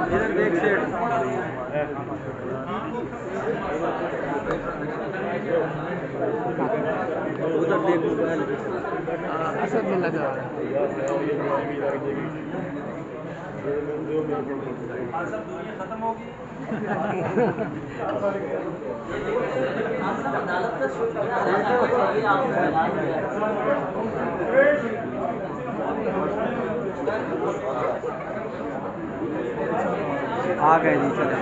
इधर देख सेठ, उधर देख मोबाइल असद में लगा। खत्म होगी। आ गए जी, चले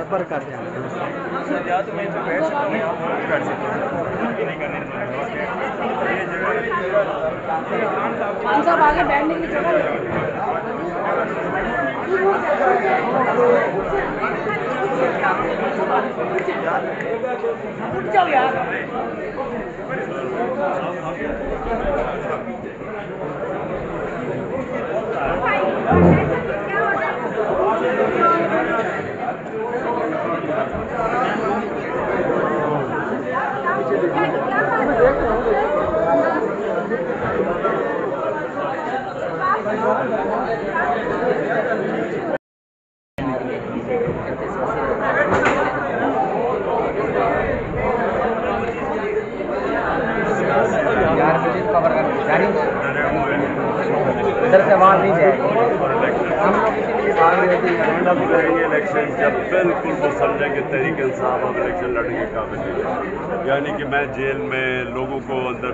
सफर कर साहब आगे बैठने की जगह उठ जाओ यार। इधर से वहाँ नहीं जाएगा। हम लोग इसीलिए भाग रहे थे। इलेक्शन जब बिल्कुल वो समझेंगे तहरीक इंसाफ अब इलेक्शन लड़ने के काबिल नहीं है, यानी कि मैं जेल में लोगों को अंदर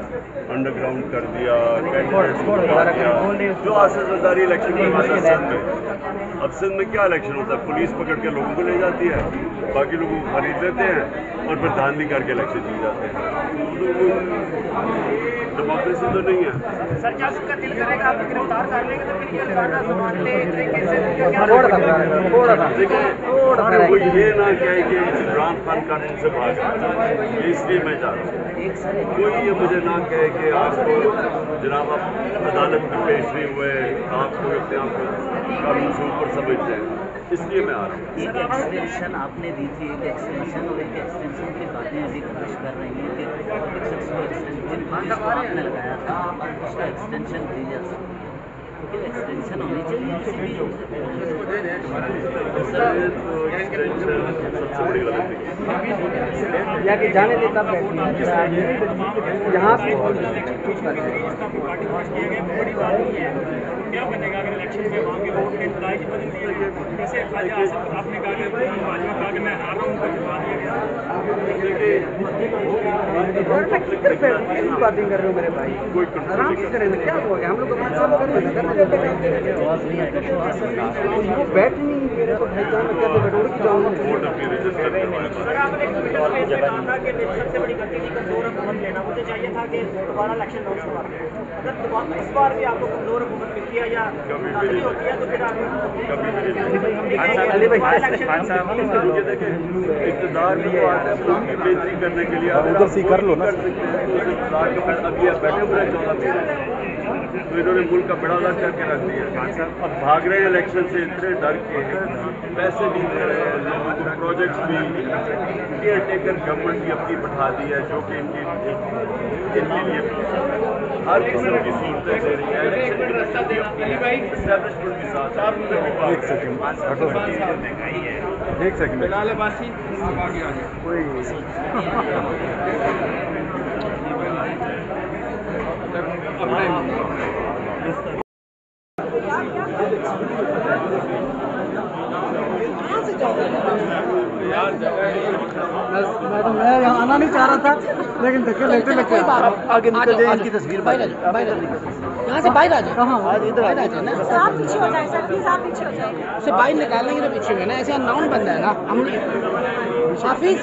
अंडरग्राउंड कर दिया, कैंडिडेट्स को हटा दिया, जो आसिफदारी इलेक्शन में हुआ था सिंध में। अब सिंध में क्या इलेक्शन होता है, पुलिस पकड़ के लोगों को ले जाती है, बाकी लोगों को खरीद लेते हैं और फिर धांधली करके इलेक्शन जीत जाते हैं। डेमोक्रेसी तो नहीं है। सर क्या आपका दिल करेगा आपको गिरफ्तार कर लेंगे तो फिर ये गाना सुनाते तरीके से वो ये ना कहे कि इमरान खान कानून से भाग इसलिए मैं जा रहा हूँ। कोई ये मुझे ना कहे कि आपको जनाब आप अदालत में पेश नहीं हुए, आपको अपने आप को कानून से ऊपर समझते हैं, इसलिए मैं आ रहा हूँ। एक एक्सटेंशन आपने दी थी, एक एक्सटेंशन और एक एक्सटेंशन की बातें अभी कोशिश कर रही हैं कि एक शख्स को एक्सटेंशन आपने लगाया था, उसका एक्सटेंशन दी जा सकती है, क्योंकि एक्सटेंशन होनी चाहिए किसी भी सबसे बड़ी गलती या कि जाने देता यहाँ पे क्या बनेगा अगर इलेक्शन में वहाँ के लोगों ने लड़ाई की बदल दी है, कैसे आपने कहा कि भाजपा कहा कि मैं हार रहा हूँ, जितवा दिया गया। बातें कर रहे हो मेरे भाई, आराम से करें, क्या हो गया, हम लोग वो बैठ नहीं मेरे को भाई जान क्या तो बैठो की जाऊंगा। सर आपने ट्विटर पे कहा था कि सबसे बड़ी गलती थी कमजोर हुकूमत लेना, मुझे चाहिए था कि दोबारा इलेक्शन लॉन्च हुआ, अगर इस बार भी आपको कमजोर हुकूमत मिलती है या नहीं होती है तो फिर इक़्तिदार भी आता है मुल्क की बेहतरी करने के लिए, उधर से कर लो ना, अभी बैठे हुए 14 महीने तो इन्होंने मुल्क का बड़ा अलग करके रख दिया। अब भाग रहे हैं इलेक्शन से इतने डर के, पैसे भी दे रहे हैं लोगों को, प्रोजेक्ट्स भी, केयर टेकर गवर्नमेंट भी अपनी बैठा दी है जो कि इनके लिए हर किस्म की सहूलतें दे रही है। एस्टैब्लिशमेंट के साथ एक सेकंड लालबासी आप आगे आ जाए कोई मैडम मैं यहाँ आना नहीं चाह रहा था, लेकिन धक्के लेते लेते आगे निकल जाए, इनकी तस्वीर बाहर यहाँ से बाहर आ जाए। कहाँ इधर आ जाए ना, आप पीछे हो जाए सर, प्लीज आप पीछे हो जाए, उसे बाहर निकालेंगे तो पीछे में ना, ऐसे नाउन बन जाएगा। हम हाफिज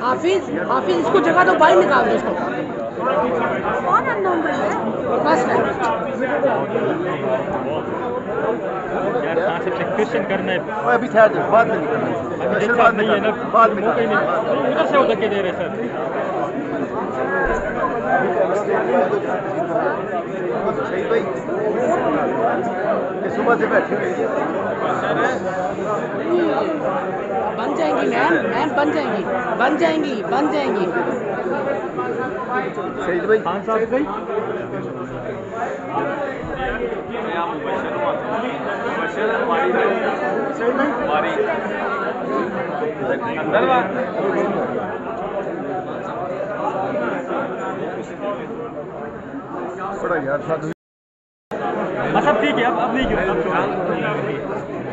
हाफिज हाफिज इसको जगह तो बाहर निकाल दो इसको। कौन अननोन बन रहा है बस है यार, कहाँ से क्वेश्चन करना है अभी ठहर जाओ, बाद में निकलना है, बाद में है ना, बाद में नहीं उधर से उधर के दे रहे सर। सही भाई पास बैठे हुए बन जाएंगी मैम बन जाएंगी बन जाएंगी बन जाएंगी। शहीद भाई खान साहब भाई थोड़ा यार साथ सब ठीक है अब नहीं क्यों